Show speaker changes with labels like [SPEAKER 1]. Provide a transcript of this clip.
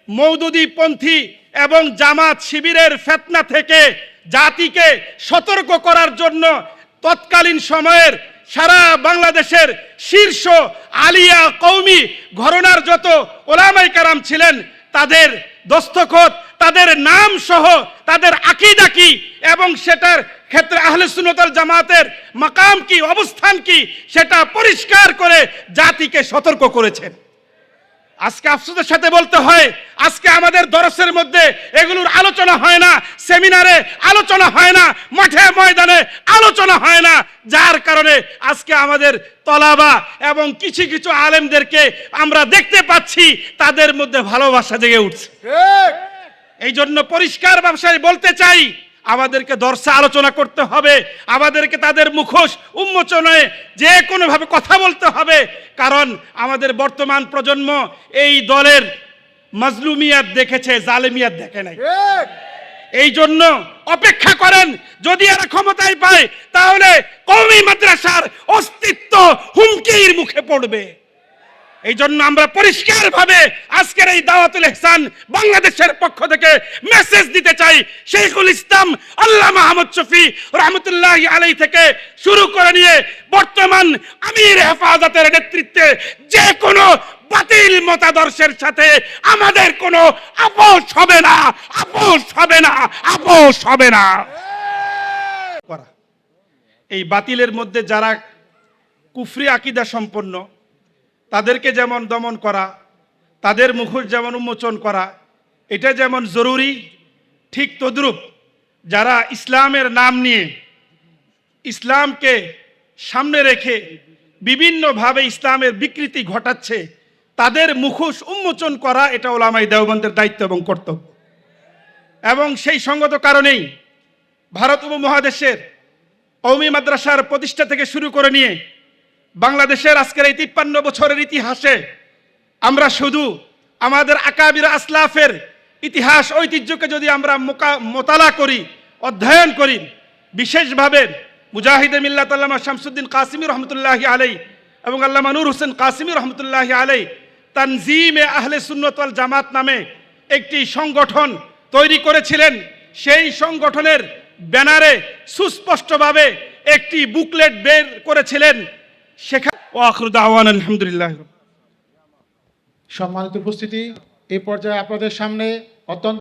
[SPEAKER 1] মওদুদীপন্থী এবং জামাত শিবিরের ফিতনা থেকে জাতিকে সতর্ক করার জন্য তৎকালীন সময়ের সারা বাংলাদেশের শীর্ষ আলিয়া কওমি ঘরানার যত ওলামায়ে কেরাম ছিলেন তাদের দস্তখত, তাদের নাম সহ তাদের আকীদা কি এবং সেটার ক্ষেত্রে আহলে সুন্নাত ওয়াল জামাতের মাকাম কি, অবস্থান কি, সেটা পরিষ্কার করে জাতিকে সতর্ক করেছেন। আজকে আফসোসের সাথে বলতে হয়, আজকে আমাদের দরসের মধ্যে এগুলোর আলোচনা হয় না, সেমিনারে আলোচনা হয় না, মাঠে ময়দানে আলোচনা হয় না, যার কারণে আজকে আমাদের তলাবা এবং কিছু কিছু আলেমদেরকে আমরা দেখতে পাচ্ছি তাদের মধ্যে ভালোবাসা জেগে উঠছে। এই জন্য পরিষ্কার ভাষায় বলতে চাই, আমাদেরকে দর্শে আলোচনা করতে হবে, আমাদেরকে তাদের মুখোশ উন্মোচনে যে কোনোভাবে কথা বলতে হবে, কারণ আমাদের বর্তমান প্রজন্ম এই দলের মাজলুমিয়াত দেখেছে, জালেমিয়াত দেখে নাই। এই জন্য অপেক্ষা করেন, যদি এরা ক্ষমতায় পায় তাহলে কওমি মাদ্রাসার অস্তিত্ব হুমকির মুখে পড়বে। এই জন্য আমরা পরিষ্কারভাবে আজকের এই দাওয়াতুল ইহসান বাংলাদেশের পক্ষ থেকে মেসেজ দিতে চাই, শেখুল ইসলাম আল্লামা আহমদ শফী রহমতুল্লাহি আলাইহি থেকে শুরু করে নিয়ে বর্তমান আমির হেফাজতের নেতৃত্বে যে কোনো বাতিল মতাদর্শের সাথে আমাদের কোনো আপোষ হবে না, আপোষ হবে না, আপোষ হবে না। এই বাতিলের মধ্যে যারা কুফরি আকীদা সম্পন্ন তাদেরকে যেমন দমন করা, তাদের মুখোশ যেমন উন্মোচন করা, এটা যেমন জরুরি, ঠিক তদ্রূপ যারা ইসলামের নাম নিয়ে ইসলামকে সামনে রেখে বিভিন্নভাবে ইসলামের বিকৃতি ঘটাচ্ছে তাদের মুখোশ উন্মোচন করা, এটা উলামায়ে দেওবন্দের দায়িত্ব এবং কর্তব্য। এবং সেই সঙ্গত কারণেই ভারত উপমহাদেশের কওমি মাদ্রাসার প্রতিষ্ঠা থেকে শুরু করে নিয়ে বাংলাদেশের আজকের এই 53 বছরের ইতিহাসে আমরা শুধু আমাদের আকাবির আসলাফের ইতিহাস ঐতিহ্যকে যদি আমরা মোতালা করি, অধ্যয়ন করি, বিশেষভাবে মুজাহিদে মিল্লাত আল্লামা শামসুদ্দিন কাসিমি রহমতুল্লাহি আলাইহি এবং আল্লামা নূর হোসেন কাসিমি রহমতুল্লাহি আলাইহি তানজিমে আহলে সুন্নাত ওয়াল জামাত নামে একটি সংগঠন তৈরি করেছিলেন। সেই সংগঠনের ব্যানারে সুস্পষ্টভাবে একটি বুকলেট বের করেছিলেন।
[SPEAKER 2] সম্মানিত উপস্থিতি, এই পর্যায়ে আপনাদের সামনে অত্যন্ত